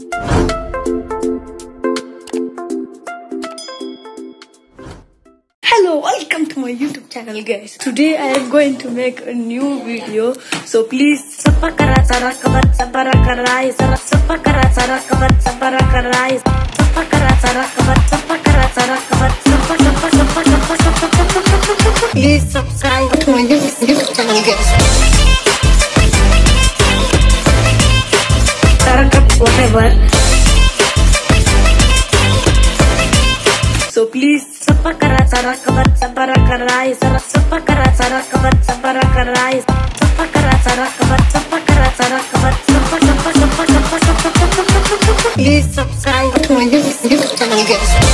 Hello, welcome to my YouTube channel, guys. Today I am going to make a new video, so please subscribe. Please subscribe to my YouTube channel, guys. Whatever. So please subscribe. Please subscribe to my YouTube channel, guys.